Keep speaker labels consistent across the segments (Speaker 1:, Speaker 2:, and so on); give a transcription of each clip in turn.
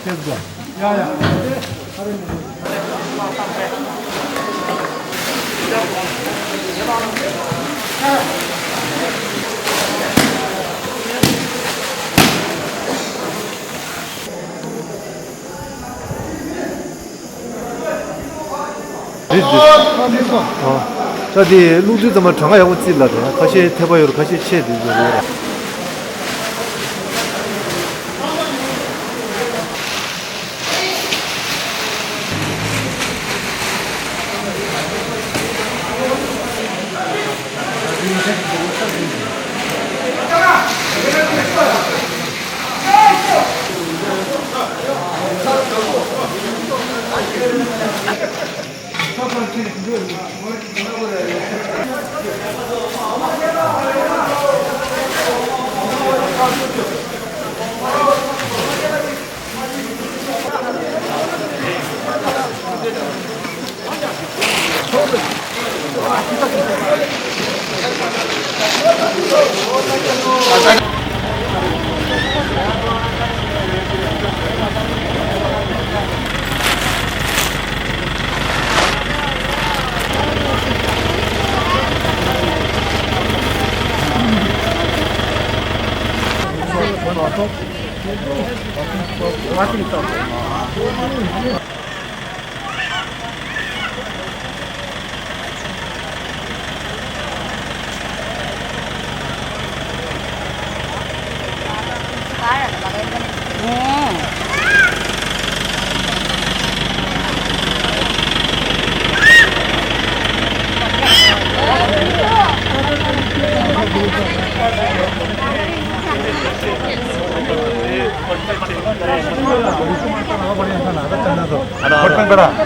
Speaker 1: 这的录制怎么长啊？我记了的，可是特别有，可是切的有。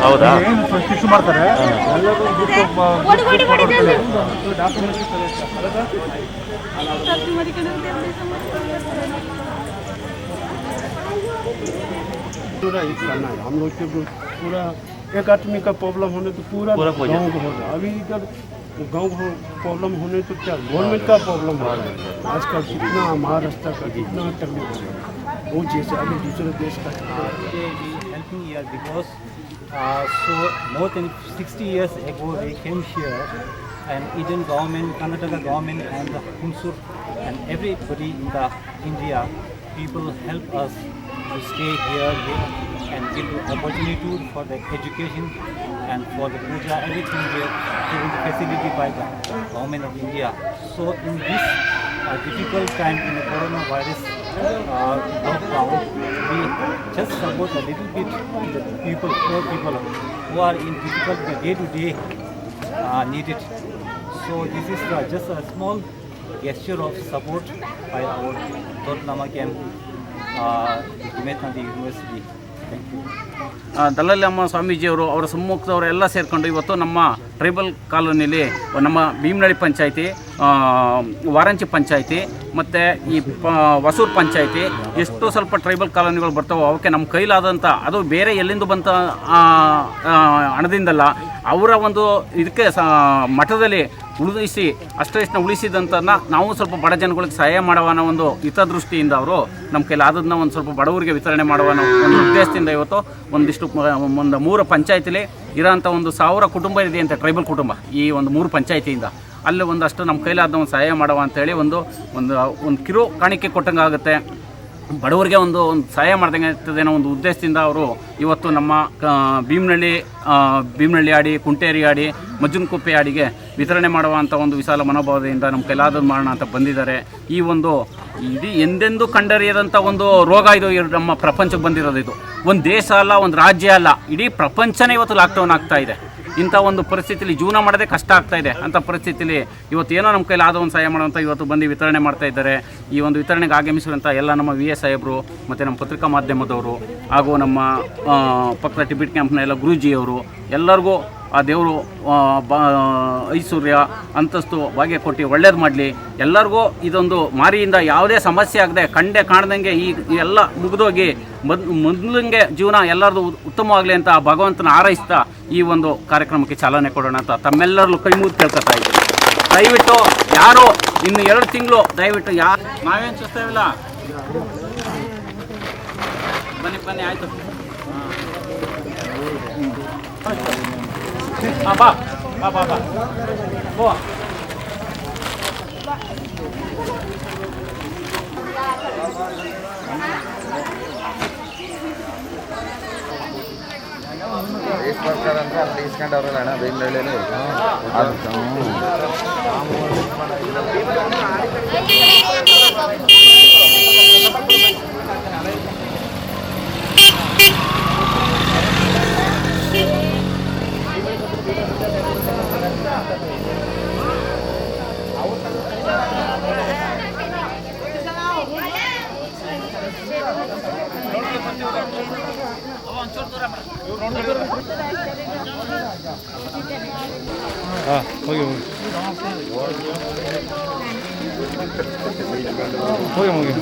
Speaker 2: ಹೌದಾ
Speaker 1: ಟಿಶ್ಯೂ ಮಾಡ್ತಾರೆ
Speaker 3: पूरा एक करना है हम लोग के पूरा एक आदमी का प्रॉब्लम होने तो पूरा गाँव को होगा अभी इधर गाँव को प्रॉब्लम होने तो क्या गवर्नमेंट का प्रॉब्लम हो रहा है आजकल कितना महाराष्ट्र का कितना तकलीफ हो रहा है वो जैसे अभी दूसरे देश का
Speaker 4: helping here because so more than 60 years ago we came here and Indian government, Karnataka government and the Hunsur and everybody in the India people help us to stay here and give opportunity for the education and for the puja, everything here given the facility by the government of India. So in this difficult time in the coronavirus lockdown, we just support a little bit the people, poor people who are in difficult day to day needed. So this is just a small gesture of support by our Lama camp, Gyudmed Tantric University. Thank you.
Speaker 2: Dalai Lama ಸ್ವಾಮೀಜಿಯವರು ಅವರ ಸಮ್ಮುಖದವರು ಎಲ್ಲ ಸೇರಿಕೊಂಡು ಇವತ್ತು ನಮ್ಮ tribal ಕಾಲೋನಿಯಲ್ಲಿ ನಮ್ಮ ಭೀಮನಳ್ಳಿ ಪಂಚಾಯಿತಿ, ವಾರಂಚಿ ಪಂಚಾಯಿತಿ ಮತ್ತು ಈ ಹೊಸೂರು ಪಂಚಾಯಿತಿ ಎಷ್ಟು ಸ್ವಲ್ಪ ಟ್ರೈಬಲ್ ಕಾಲೋನಿಗಳು ಬರ್ತಾವೋ ಅವಕ್ಕೆ ನಮ್ಮ ಕೈಲಾದಂಥ ಅದು ಬೇರೆ ಎಲ್ಲಿಂದ ಬಂತ ಹಣದಿಂದಲ್ಲ ಅವರ ಒಂದು ಇದಕ್ಕೆ ಮಠದಲ್ಲಿ ಉಳಿಸಿ ಅಷ್ಟೆಷ್ಟನ್ನ ಉಳಿಸಿದಂಥನ್ನ ನಾವು ಸ್ವಲ್ಪ ಬಡ ಜನಗಳಿಗೆ ಸಹಾಯ ಮಾಡುವ ಅನ್ನೋ ಒಂದು ಹಿತದೃಷ್ಟಿಯಿಂದ ಅವರು ನಮ್ಮ ಕೈಲಾದದನ್ನ ಒಂದು ಸ್ವಲ್ಪ ಬಡವರಿಗೆ ವಿತರಣೆ ಮಾಡುವ ಅನ್ನೋ ಒಂದು ಉದ್ದೇಶದಿಂದ ಇವತ್ತು ಒಂದಿಷ್ಟು ಒಂದು 3 ಪಂಚಾಯತಿಲಿ ಇರೋಂಥ ಒಂದು 1000 ಕುಟುಂಬ ಇದೆ ಅಂತ ಟ್ರೈಬಲ್ ಕುಟುಂಬ ಈ ಒಂದು 3 ಪಂಚಾಯತಿಯಿಂದ ಅಲ್ಲಿ ಒಂದಷ್ಟು ನಮ್ಮ ಕೈಲಾದ ಒಂದು ಸಹಾಯ ಮಾಡುವ ಅಂತೇಳಿ ಒಂದು ಕಿರು ಕಾಣಿಕೆ ಕೊಟ್ಟಂಗೆ ಆಗುತ್ತೆ, ಬಡವರಿಗೆ ಒಂದು ಸಹಾಯ ಮಾಡ್ದಂಗೆ ಆಗ್ತದೆ ಅನ್ನೋ ಒಂದು ಉದ್ದೇಶದಿಂದ ಅವರು ಇವತ್ತು ನಮ್ಮ ಭೀಮನಳ್ಳಿ ಆಡಿ, ಕುಂಟೇರಿ ಆಡಿ, ಮಜ್ಜನಕುಪ್ಪೆ ಆಡಿಗೆ ವಿತರಣೆ ಮಾಡುವಂಥ ಒಂದು ವಿಶಾಲ ಮನೋಭಾವದಿಂದ ನಮ್ಮ ಕೈಲಾದದ್ದು ಮಾಡೋಣ ಅಂತ ಬಂದಿದ್ದಾರೆ. ಈ ಒಂದು ಇಡೀ ಎಂದೆಂದೂ ಕಂಡರಿಯದಂಥ ಒಂದು ರೋಗ ಇದು ನಮ್ಮ ಪ್ರಪಂಚಕ್ಕೆ ಬಂದಿರೋದು. ಇದು ಒಂದು ದೇಶ ಅಲ್ಲ, ಒಂದು ರಾಜ್ಯ ಅಲ್ಲ, ಇಡೀ ಪ್ರಪಂಚನೇ ಇವತ್ತು ಲಾಕ್ಡೌನ್ ಆಗ್ತಾ ಇದೆ. ಇಂಥ ಒಂದು ಪರಿಸ್ಥಿತಿಲಿ ಜೀವನ ಮಾಡೋದೇ ಕಷ್ಟ ಆಗ್ತಾ ಇದೆ. ಅಂಥ ಪರಿಸ್ಥಿತಿಲಿ ಇವತ್ತು ಏನೋ ನಮ್ಮ ಕೈಲಾದ ಒಂದು ಸಹಾಯ ಮಾಡುವಂಥ ಇವತ್ತು ಬಂದು ವಿತರಣೆ ಮಾಡ್ತಾ ಇದ್ದಾರೆ. ಈ ಒಂದು ವಿತರಣೆಗೆ ಆಗಮಿಸಿರುವಂಥ ಎಲ್ಲ ನಮ್ಮ VA ಸಾಹೇಬರು ಮತ್ತು ನಮ್ಮ ಪತ್ರಿಕಾ ಮಾಧ್ಯಮದವರು ಹಾಗೂ ನಮ್ಮ ಪಕ್ಕದ ಟಿಬಿಟ್ ಕ್ಯಾಂಪ್ನ ಎಲ್ಲ ಗುರೂಜಿಯವರು ಎಲ್ಲರಿಗೂ ಆ ದೇವರು ಐಶ್ವರ್ಯ ಅಂತಸ್ತು ಭಾಗ್ಯ ಕೊಟ್ಟು ಒಳ್ಳೇದು ಮಾಡಲಿ. ಎಲ್ಲರಿಗೂ ಇದೊಂದು ಮಾರಿಯಿಂದ ಯಾವುದೇ ಸಮಸ್ಯೆ ಆಗದೆ ಕಂಡೆ ಕಾಣ್ದಂಗೆ ಈ ಎಲ್ಲ ಮುಗಿದೋಗಿ ಮೊದಲಿಗೆ ಜೀವನ ಎಲ್ಲರದು ಉತ್ತಮವಾಗಲಿ ಅಂತ ಭಗವಂತನ ಹಾರೈಸ್ತಾ ಈ ಒಂದು ಕಾರ್ಯಕ್ರಮಕ್ಕೆ ಚಾಲನೆ ಕೊಡೋಣ ಅಂತ ತಮ್ಮೆಲ್ಲರಲ್ಲೂ ಕೈ ಮುಗಿದು ಕೇಳ್ಕೊತಾ ಇದ್ದೀವಿ. ದಯವಿಟ್ಟು ಯಾರು ಇನ್ನು 2 ತಿಂಗಳು ದಯವಿಟ್ಟು ನಾವೇನು ಚೇಸ್ತಾ ಇಲ್ಲ ಬನ್ನಿ ಬನ್ನಿ ಆಯಿತು. ಹಾಂ ಬಾ ಬಾ ಬಾ ಬಾ ಓ
Speaker 5: ಬರ್ತಾರಂದ್ರೆ ಅಲ್ಲಿ ಇಸ್ಕೊಂಡವ್ರಲ್ಲ ಅಣ್ಣ ಬೆಂಗಳೂರಲ್ಲಿ
Speaker 1: ಹಾಂ ಹೋಗಿ ಹೋಗಿ ಹೋಗಿ ಹೋಗಿ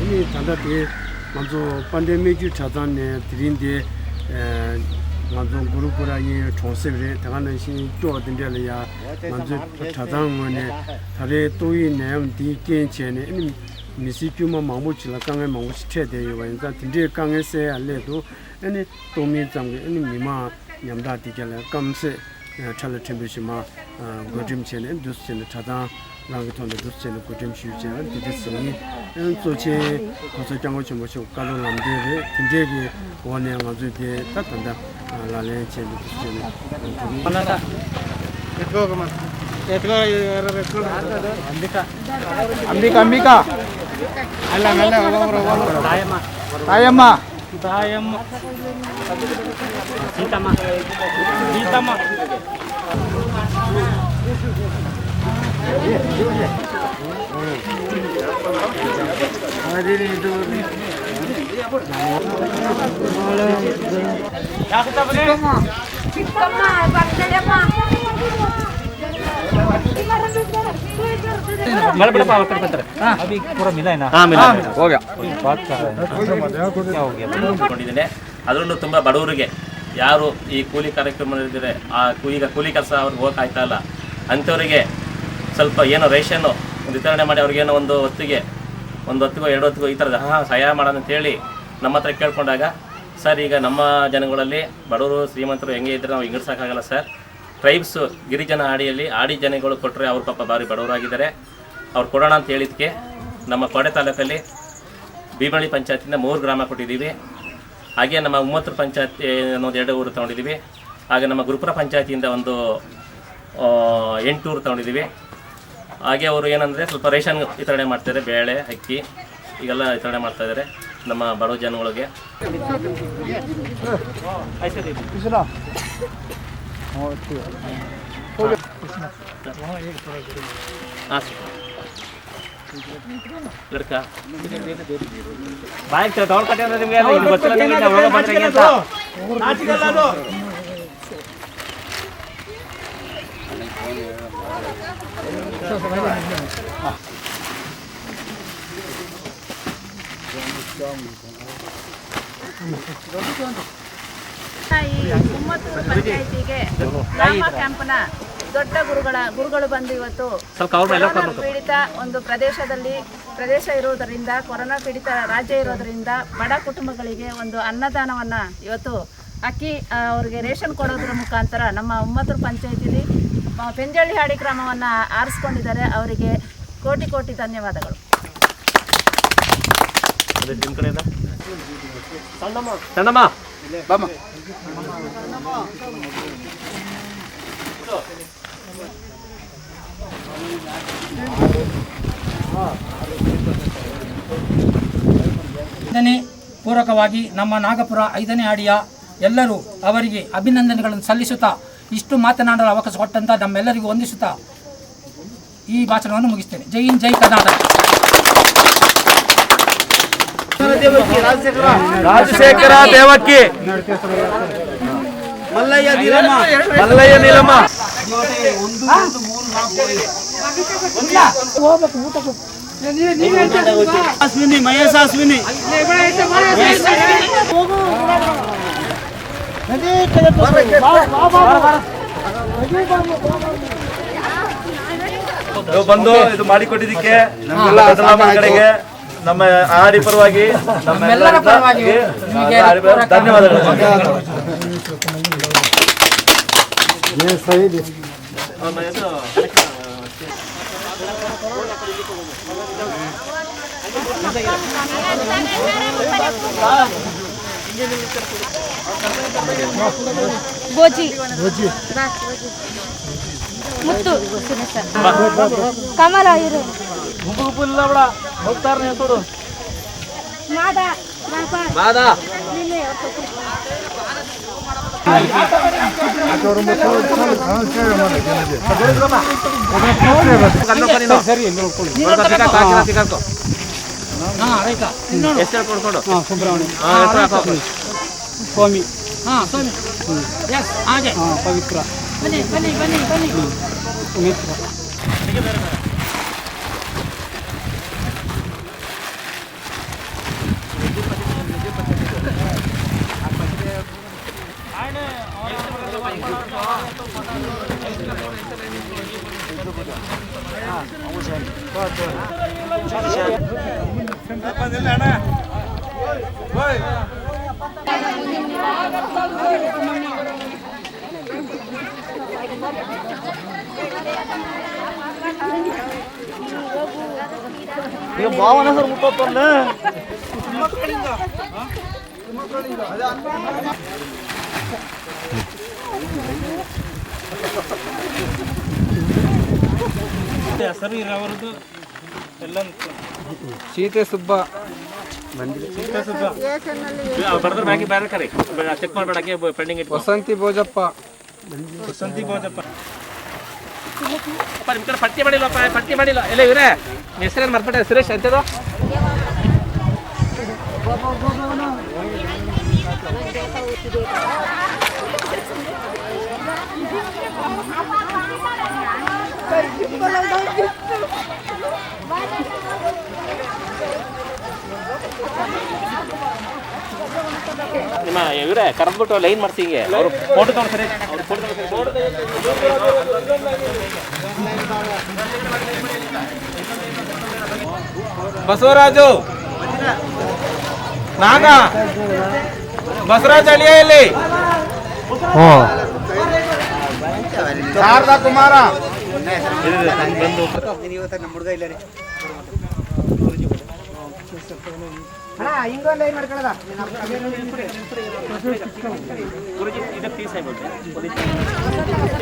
Speaker 3: ini tanda de manzo pandemic ju chadane dirinde manzo guru pura ye chonsevre tagana shin to dindele ya manzo chadang ne thare toyi nem di kenche ne ini misi pyuma mamu chila kangai mamu che de yo wan za dinde kangai se ale do ini tomi jamge ini mima nyamda dikela kamse chala tempeshima gojim chene dus chene chadang 랑부터 늦었잖아. 고좀 쉬지 않아. 디디스니 소체 거서 장고 좀 모시고 가로 남들이 굉장히 원해 가지고 따뜻한다. 라레 체도 드시네. 하나다. 에트고만. 에트고 안비카. 알라 다야마. सीतामा
Speaker 4: अभी पूरा मिला है ना?
Speaker 2: हाँ मिला
Speaker 5: हो गया
Speaker 4: बात कर रहे हैं क्या हो गया?
Speaker 2: ಅದರಲ್ಲೂ ತುಂಬ ಬಡವರಿಗೆ ಯಾರು ಈ ಕೂಲಿ ಕಾರ್ಯಕ್ರಮಗಳಿದ್ದಾರೆ ಈಗ ಕೂಲಿ ಕೆಲಸ ಅವ್ರಿಗೆ ಹೋಗಕ್ಕೆ ಆಯ್ತಾ ಇಲ್ಲ ಅಂಥವರಿಗೆ ಸ್ವಲ್ಪ ಏನೋ ರೇಷನ್ನು ವಿತರಣೆ ಮಾಡಿ ಅವ್ರಿಗೇನೋ ಒಂದು ಹೊತ್ತಿಗೆ 1 ಹೊತ್ತಿಗೋ 2 ಹೊತ್ತಿಗೋ ಈ ಥರದ ಸಹಾಯ ಮಾಡೋಣ ಅಂತೇಳಿ ನಮ್ಮ ಹತ್ರ ಕೇಳ್ಕೊಂಡಾಗ ಸರ್ ಈಗ ನಮ್ಮ ಜನಗಳಲ್ಲಿ ಬಡವರು ಶ್ರೀಮಂತರು ಹೆಂಗೆ ಇದ್ದರೆ ನಾವು ಹಿಂಗಡ್ಸೋಕ್ಕಾಗಲ್ಲ ಸರ್. ಟ್ರೈಬ್ಸು ಗಿರಿಜನ ಆಡಿ ಜನಗಳು ಕೊಟ್ಟರೆ ಅವ್ರ ಪಾಪ ಭಾರಿ ಬಡವರಾಗಿದ್ದಾರೆ ಅವ್ರು ಕೊಡೋಣ ಅಂತ ಹೇಳಿದ್ದಕ್ಕೆ ನಮ್ಮ ಕೋಟೆ ತಾಲೂಕಲ್ಲಿ ಭೀಮಳ್ಳಿ ಪಂಚಾಯತಿಂದ 3 ಗ್ರಾಮ ಕೊಟ್ಟಿದ್ದೀವಿ. ಹಾಗೆ ನಮ್ಮ ಉಮ್ಮತ್ರ ಪಂಚಾಯತಿ ಅನ್ನೋದು 2 ಊರು ತೊಗೊಂಡಿದ್ದೀವಿ. ಹಾಗೆ ನಮ್ಮ ಗುರುಪುರ ಪಂಚಾಯತಿಯಿಂದ ಒಂದು 8 ಊರು ತೊಗೊಂಡಿದ್ದೀವಿ. ಹಾಗೆ ಅವರು ಏನಂದರೆ ಸ್ವಲ್ಪ ರೇಷನ್ ವಿತರಣೆ ಮಾಡ್ತಾರೆ, ಬೇಳೆ ಅಕ್ಕಿ ಈಗೆಲ್ಲ ವಿತರಣೆ ಮಾಡ್ತಾಯಿದ್ದಾರೆ ನಮ್ಮ ಬಡವ ಜನಗಳಿಗೆ. ಲಡ್ಕಾ ಬಾಯ್ ತಗೊಂಡು ಕಟ್ಟೆ ಅಂದ್ರೆ ನಿಮಗೆ ಗೊತ್ತಿಲ್ಲ ನಿಮಗೆ ಹೋಗೋ ಬಂದ್ರೆ ಅಂತ ನಾಚಿಕಲ್ಲ ಅದು.
Speaker 6: ಈ ಉಮ್ಮತ್ತೂರು ಪಂಚಾಯಿತಿಗೆ ಲಾಮ ಕ್ಯಾಂಪ್ನ ದೊಡ್ಡ ಗುರುಗಳು ಬಂದು ಇವತ್ತು ಕೊರೋನಾ ಪೀಡಿತ ಒಂದು ಪ್ರದೇಶ ಇರುವುದರಿಂದ, ಕೊರೋನಾ ಪೀಡಿತ ರಾಜ್ಯ ಇರೋದರಿಂದ ಬಡ ಕುಟುಂಬಗಳಿಗೆ ಒಂದು ಅನ್ನದಾನವನ್ನು ಇವತ್ತು ಅಕ್ಕಿ ಅವರಿಗೆ ರೇಷನ್ ಕೊಡೋದ್ರ ಮುಖಾಂತರ ನಮ್ಮ ಉಮ್ಮತ್ತೂರು ಪಂಚಾಯಿತಿಲಿ ಪೆಂಜಳ್ಳಿ ಹಾಡಿ ಗ್ರಾಮವನ್ನು ಆರಿಸ್ಕೊಂಡಿದ್ದಾರೆ. ಅವರಿಗೆ ಕೋಟಿ ಕೋಟಿ ಧನ್ಯವಾದಗಳು.
Speaker 7: ಪೂರಕವಾಗಿ ನಮ್ಮ ನಾಗಪುರ 5ನೇ ಹಾಡಿಯ ಎಲ್ಲರೂ ಅವರಿಗೆ ಅಭಿನಂದನೆಗಳನ್ನು ಸಲ್ಲಿಸುತ್ತಾ ಇಷ್ಟು ಮಾತನಾಡಲು ಅವಕಾಶ ಕೊಟ್ಟಂತ ನಮ್ಮೆಲ್ಲರಿಗೂ ವಂದಿಸುತ್ತಾ ಈ ಭಾಷಣವನ್ನು ಮುಗಿಸ್ತೇನೆ. ಜೈ ಹಿಂದ್, ಜೈ ಕರ್ನಾಟಕ.
Speaker 1: ರಾಜಶೇಖರ ದೇವಕ್ಕಿ,
Speaker 3: ಮಲ್ಲಯ್ಯ ನೀಲಮ್ಮ,
Speaker 1: ಮಲ್ಲಯ್ಯ ನೀಲಮ್ಮ.
Speaker 3: ಅಶ್ವಿನಿ, ಮಹೇಶ ಅಶ್ವಿನಿ.
Speaker 1: ಬಂದು ಇದು ಮಾಡಿಕೊಟ್ಟಿದ್ದಕ್ಕೆ ನಮ್ಮೆಲ್ಲ ಬದಲಾವಣೆ ಕಡೆಗೆ ನಮ್ಮ ಆಡಿ ಪರವಾಗಿ
Speaker 7: ನಮ್ಮೆಲ್ಲರ ಪರವಾಗಿ ನಿಮಗೆ
Speaker 1: ಧನ್ಯವಾದಗಳು.
Speaker 8: ಗೋಜಿ ಮುತ್ತು ಕಮಲ ಇರು ಮಾದ
Speaker 3: ಸ್ವಾಮಿ,
Speaker 7: ಸ್ವಾಮಿ, ಎಸ್ ಹಾಗೆ
Speaker 3: ಪವಿತ್ರ,
Speaker 7: ಬನ್ನಿ ಬನ್ನಿ ಬನ್ನಿ ಬನ್ನಿ.
Speaker 3: ಮಿತ್ರ.
Speaker 1: ಈಗ ಭಾವನ ಸರ್ ಮುಟ್ಟೋತ್ತಲ್ಲ
Speaker 3: ಸೀತೆ ಸುಬ್ಬ, ವಸಂತಿ ಭೋಜಪ್ಪ,
Speaker 2: ಪಟ್ಟಿ ಮಾಡಿಲ್ಲ ಎಲ್ಲ ಇವರೇ ಹೆಸರೇನು ಮರ್ಬಿಟ್ಟೆ. ಸುರೇಶ್ ಅಂತದ್ದು ನಿಮ್ಮ ಇವರೇ ಕರೆದ್ಬಿಟ್ಟು ಲೈನ್ ಮಾಡ್ಸಿ ಹಿಂಗೆ ಅವರು ಫೋಟೋ ತಗೊಂಡ್ಸರಿ.
Speaker 1: ಬಸವರಾಜು ನಾಗ ಬಸವರಾಜ ಅಳಿಯಲ್ಲಿ ಶಾರದಾ ಕುಮಾರ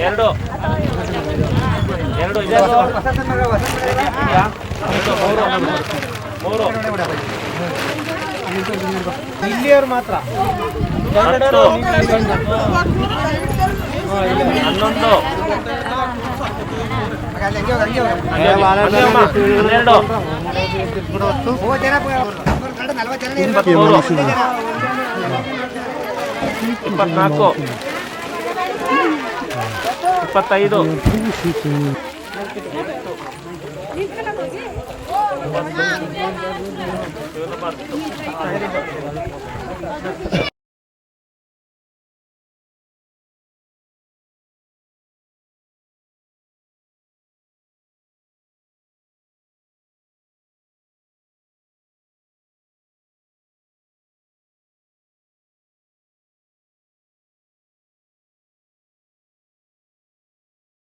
Speaker 2: ಎರಡು ಮೂರು
Speaker 3: ಇಲ್ಲಿಯವರು ಮಾತ್ರ
Speaker 2: 11 12 25